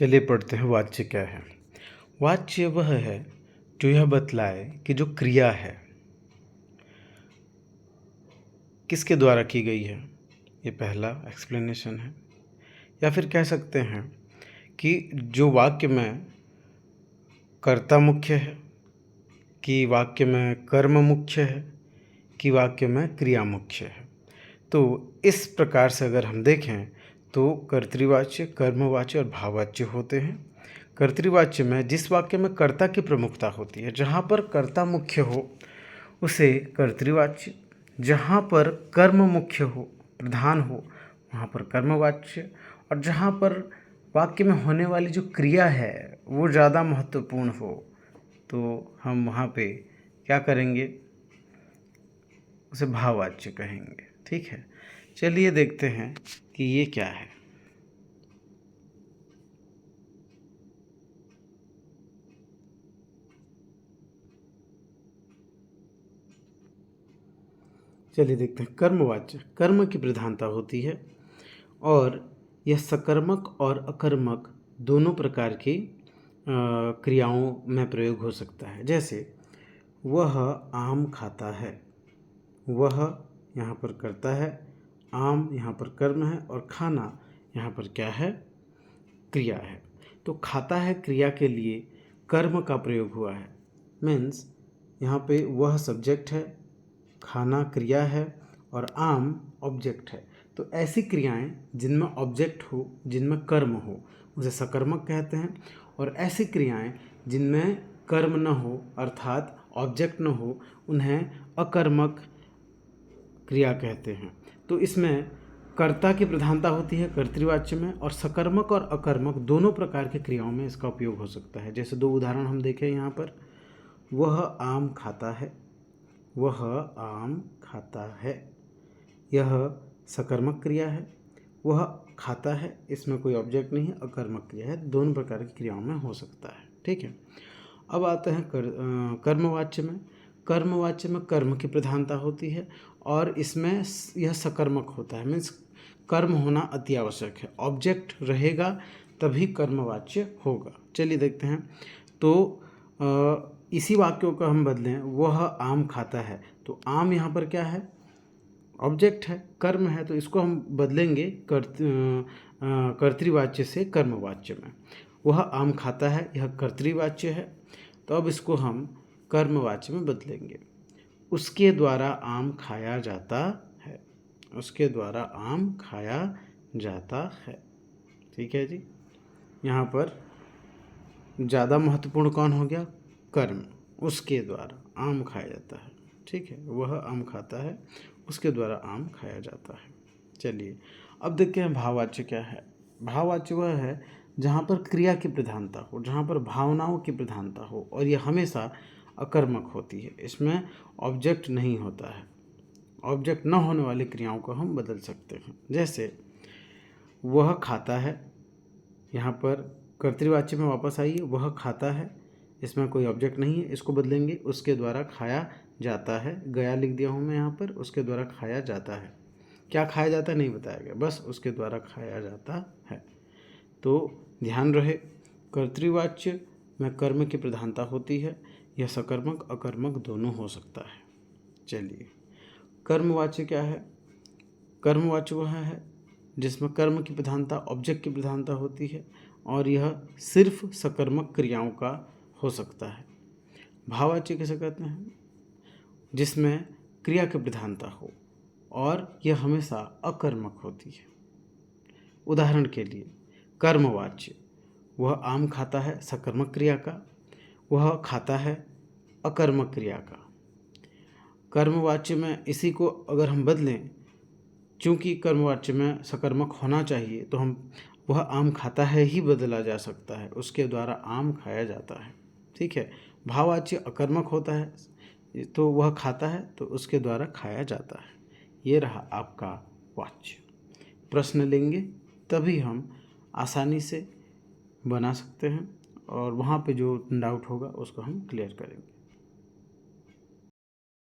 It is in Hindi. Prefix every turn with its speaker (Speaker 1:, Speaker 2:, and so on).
Speaker 1: चलिए पढ़ते हैं वाच्य क्या है। वाच्य वह है जो यह बतलाए कि जो क्रिया है किसके द्वारा की गई है। ये पहला एक्सप्लेनेशन है। या फिर कह सकते हैं कि जो वाक्य में कर्ता मुख्य है, कि वाक्य में कर्म मुख्य है, कि वाक्य में क्रिया मुख्य है। तो इस प्रकार से अगर हम देखें तो कर्तृवाच्य, कर्मवाच्य और भाववाच्य होते हैं। कर्तृवाच्य में जिस वाक्य में कर्ता की प्रमुखता होती है, जहाँ पर कर्ता मुख्य हो उसे कर्तृवाच्य, जहाँ पर कर्म मुख्य हो, प्रधान हो, वहाँ पर कर्मवाच्य, और जहाँ पर वाक्य में होने वाली जो क्रिया है वो ज़्यादा महत्वपूर्ण हो तो हम वहाँ पे क्या करेंगे, उसे भाववाच्य कहेंगे। ठीक है, चलिए देखते हैं कि ये क्या है। चलिए देखते हैं। कर्मवाच्य कर्म की प्रधानता होती है और यह सकर्मक और अकर्मक दोनों प्रकार की क्रियाओं में प्रयोग हो सकता है। जैसे वह आम खाता है, वह यहाँ पर कर्ता है, आम यहाँ पर कर्म है और खाना यहाँ पर क्या है, क्रिया है। तो खाता है क्रिया के लिए कर्म का प्रयोग हुआ है। मीन्स यहाँ पे वह सब्जेक्ट है, खाना क्रिया है और आम ऑब्जेक्ट है। तो ऐसी क्रियाएं जिनमें ऑब्जेक्ट हो, जिनमें कर्म हो, उसे सकर्मक कहते हैं। और ऐसी क्रियाएं जिनमें कर्म न हो अर्थात ऑब्जेक्ट न हो, उन्हें अकर्मक क्रिया कहते हैं। तो इसमें कर्ता की प्रधानता होती है कर्तृवाच्य में, और सकर्मक और अकर्मक दोनों प्रकार की क्रियाओं में इसका उपयोग हो सकता है। जैसे दो उदाहरण हम देखें यहाँ पर। वह आम खाता है, वह आम खाता है, यह सकर्मक क्रिया है। वह खाता है, इसमें कोई ऑब्जेक्ट नहीं है, अकर्मक क्रिया है। दोनों प्रकार की क्रियाओं में हो सकता है। ठीक है, अब आते हैं कर्मवाच्य में। कर्मवाच्य में कर्म की प्रधानता होती है और इसमें यह सकर्मक होता है। मीन्स कर्म होना अति आवश्यक है, ऑब्जेक्ट रहेगा तभी कर्मवाच्य होगा। चलिए देखते हैं। तो इसी वाक्यों को हम बदलें, वह आम खाता है, तो आम यहाँ पर क्या है, ऑब्जेक्ट है, कर्म है, तो इसको हम बदलेंगे कर्तृवाच्य से कर्मवाच्य में। वह आम खाता है, यह कर्तृवाच्य है, तो अब इसको हम कर्मवाच्य में बदलेंगे। उसके द्वारा आम खाया जाता है, उसके द्वारा आम खाया जाता है। ठीक है जी, यहाँ पर ज़्यादा महत्वपूर्ण कौन हो गया, कर्म, उसके द्वारा आम खाया जाता है। ठीक है, वह आम खाता है, उसके द्वारा आम खाया जाता है। चलिए अब देखते हैं भाववाच्य क्या है। भाववाच्य वह है जहाँ पर क्रिया की प्रधानता हो, जहाँ पर भावनाओं की प्रधानता हो, और यह हमेशा अकर्मक होती है, इसमें ऑब्जेक्ट नहीं होता है। ऑब्जेक्ट न होने वाली क्रियाओं को हम बदल सकते हैं। जैसे वह खाता है, यहाँ पर कर्तृवाच्य में वापस आइए, वह खाता है, इसमें कोई ऑब्जेक्ट नहीं है, इसको बदलेंगे उसके द्वारा खाया जाता है। गया लिख दिया हूँ मैं यहाँ पर, उसके द्वारा खाया जाता है। क्या खाया जाता है नहीं बताया गया, बस उसके द्वारा खाया जाता है। तो ध्यान रहे, कर्तृवाच्य में कर्म की प्रधानता होती है, यह सकर्मक अकर्मक दोनों हो सकता है। चलिए कर्मवाच्य क्या है। कर्मवाच्य वह है जिसमें कर्म की प्रधानता, ऑब्जेक्ट की प्रधानता होती है, और यह सिर्फ सकर्मक क्रियाओं का हो सकता है। भाववाच्य किसे कहते हैं, जिसमें क्रिया की प्रधानता हो और यह हमेशा अकर्मक होती है। उदाहरण के लिए कर्मवाच्य, वह आम खाता है सकर्मक क्रिया का, वह खाता है अकर्मक क्रिया का। कर्मवाच्य में इसी को अगर हम बदलें, चूँकि कर्मवाच्य में सकर्मक होना चाहिए, तो हम वह आम खाता है ही बदला जा सकता है, उसके द्वारा आम खाया जाता है। ठीक है, भाववाच्य अकर्मक होता है, तो वह खाता है तो उसके द्वारा खाया जाता है। ये रहा आपका वाच्य। प्रश्न लेंगे तभी हम आसानी से बना सकते हैं, और वहाँ पे जो डाउट होगा उसको हम क्लियर करेंगे।